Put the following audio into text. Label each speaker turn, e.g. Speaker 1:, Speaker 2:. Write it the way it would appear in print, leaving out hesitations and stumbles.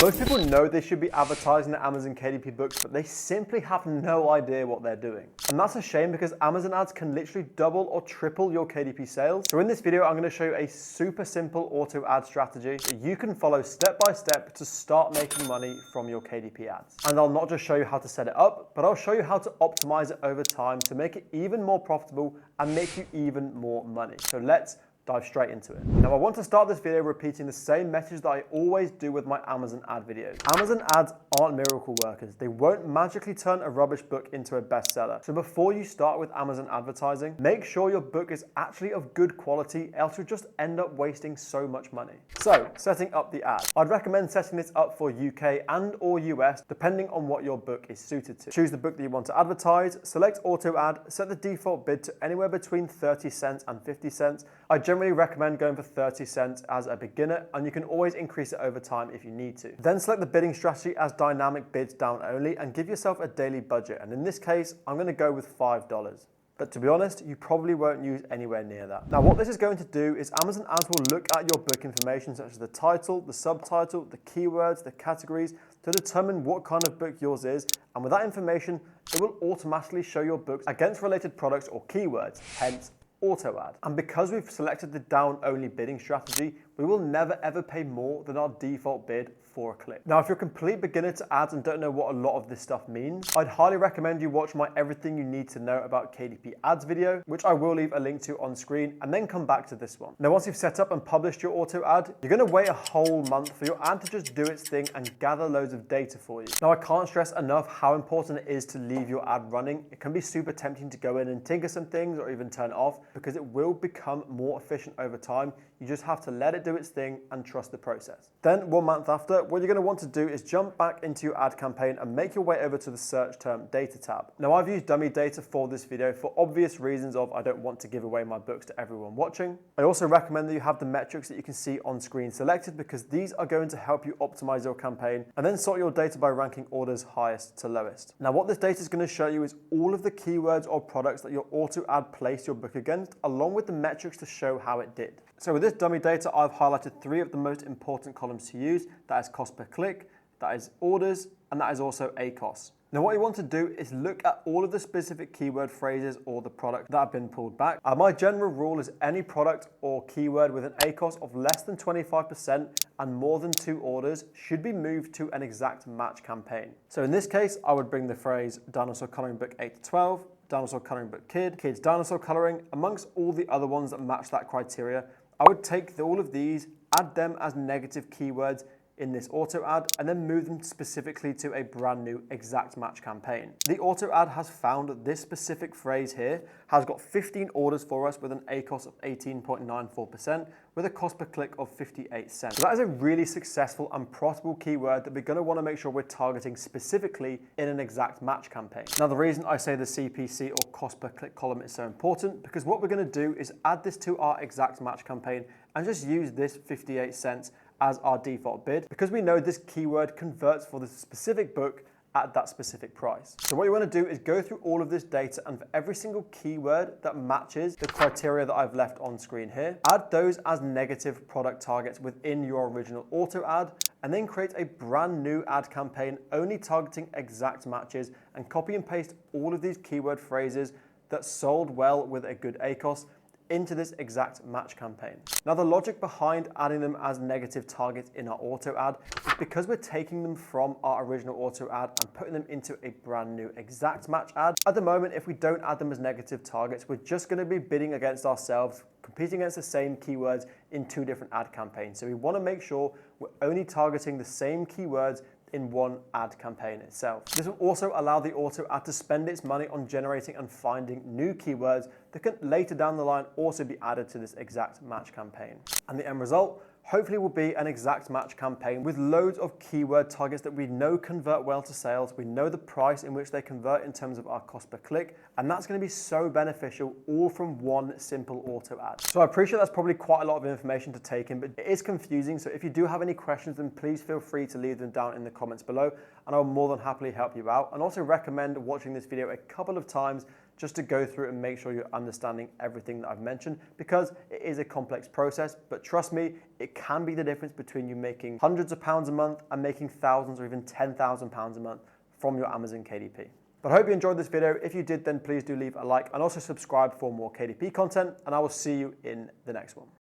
Speaker 1: Most people know they should be advertising their Amazon KDP books, but they simply have no idea what they're doing. And that's a shame because Amazon ads can literally double or triple your KDP sales. So in this video, I'm going to show you a super simple auto ad strategy that you can follow step by step to start making money from your KDP ads. And I'll not just show you how to set it up, but I'll show you how to optimize it over time to make it even more profitable and make you even more money. So let's dive straight into it. Now I want to start this video repeating the same message that I always do with my Amazon ad videos. Amazon ads aren't miracle workers. They won't magically turn a rubbish book into a bestseller. So before you start with Amazon advertising, make sure your book is actually of good quality, else you'll just end up wasting so much money. So setting up the ad. I'd recommend setting this up for UK and or US, depending on what your book is suited to. Choose the book that you want to advertise, select auto ad, set the default bid to anywhere between 30 cents and 50 cents. I generally recommend going for 30 cents as a beginner, and you can always increase it over time if you need to. Then select the bidding strategy as dynamic bids down only and give yourself a daily budget. And in this case, I'm going to go with $5. But to be honest, you probably won't use anywhere near that. Now what this is going to do is Amazon ads will look at your book information such as the title, the subtitle, the keywords, the categories to determine what kind of book yours is. And with that information, it will automatically show your books against related products or keywords, hence auto ad. And because we've selected the down only bidding strategy, we will never ever pay more than our default bid for a click. Now, if you're a complete beginner to ads and don't know what a lot of this stuff means, I'd highly recommend you watch my Everything You Need to Know About KDP Ads video, which I will leave a link to on screen, and then come back to this one. Now, once you've set up and published your auto ad, you're gonna wait a whole month for your ad to just do its thing and gather loads of data for you. Now, I can't stress enough how important it is to leave your ad running. It can be super tempting to go in and tinker some things or even turn it off because it will become more efficient over time. You just have to let it do its thing and trust the process. Then 1 month after, what you're going to want to do is jump back into your ad campaign and make your way over to the search term data tab. Now I've used dummy data for this video for obvious reasons of I don't want to give away my books to everyone watching. I also recommend that you have the metrics that you can see on screen selected because these are going to help you optimize your campaign, and then sort your data by ranking orders highest to lowest. Now what this data is going to show you is all of the keywords or products that your auto ad placed your book against, along with the metrics to show how it did. So with this dummy data, I've highlighted 3 of the most important columns to use. That is cost per click, that is orders, and that is also ACoS. Now what you want to do is look at all of the specific keyword phrases or the product that have been pulled back. My general rule is any product or keyword with an ACoS of less than 25% and more than 2 orders should be moved to an exact match campaign. So in this case, I would bring the phrase dinosaur coloring book 8 to 12, dinosaur coloring book kid, kids dinosaur coloring, amongst all the other ones that match that criteria. I would take all of these, add them as negative keywords in this auto ad, and then move them specifically to a brand new exact match campaign. The auto ad has found that this specific phrase here has got 15 orders for us with an ACoS of 18.94% with a cost per click of 58 cents. So that is a really successful and profitable keyword that we're going to want to make sure we're targeting specifically in an exact match campaign. Now the reason I say the CPC or cost per click column is so important because what we're going to do is add this to our exact match campaign and just use this 58 cents as our default bid because we know this keyword converts for the specific book at that specific price. So what you want to do is go through all of this data, and for every single keyword that matches the criteria that I've left on screen here, add those as negative product targets within your original auto ad, and then create a brand new ad campaign only targeting exact matches, and copy and paste all of these keyword phrases that sold well with a good ACoS into this exact match campaign. Now the logic behind adding them as negative targets in our auto ad is because we're taking them from our original auto ad and putting them into a brand new exact match ad. At the moment, if we don't add them as negative targets, we're just going to be bidding against ourselves, competing against the same keywords in 2 different ad campaigns. So we want to make sure we're only targeting the same keywords in one ad campaign itself. This will also allow the auto ad to spend its money on generating and finding new keywords that can later down the line also be added to this exact match campaign. And the end result hopefully will be an exact match campaign with loads of keyword targets that we know convert well to sales. We know the price in which they convert in terms of our cost per click, and that's going to be so beneficial all from one simple auto ad. So I appreciate that's probably quite a lot of information to take in, but it is confusing. So if you do have any questions, then please feel free to leave them down in the comments below, and I'll more than happily help you out. And also recommend watching this video a couple of times just to go through and make sure you're understanding everything that I've mentioned, because it is a complex process. But trust me, it can be the difference between you making hundreds of pounds a month and making thousands or even £10,000 a month from your Amazon KDP. But I hope you enjoyed this video. If you did, then please do leave a like and also subscribe for more KDP content, and I will see you in the next one.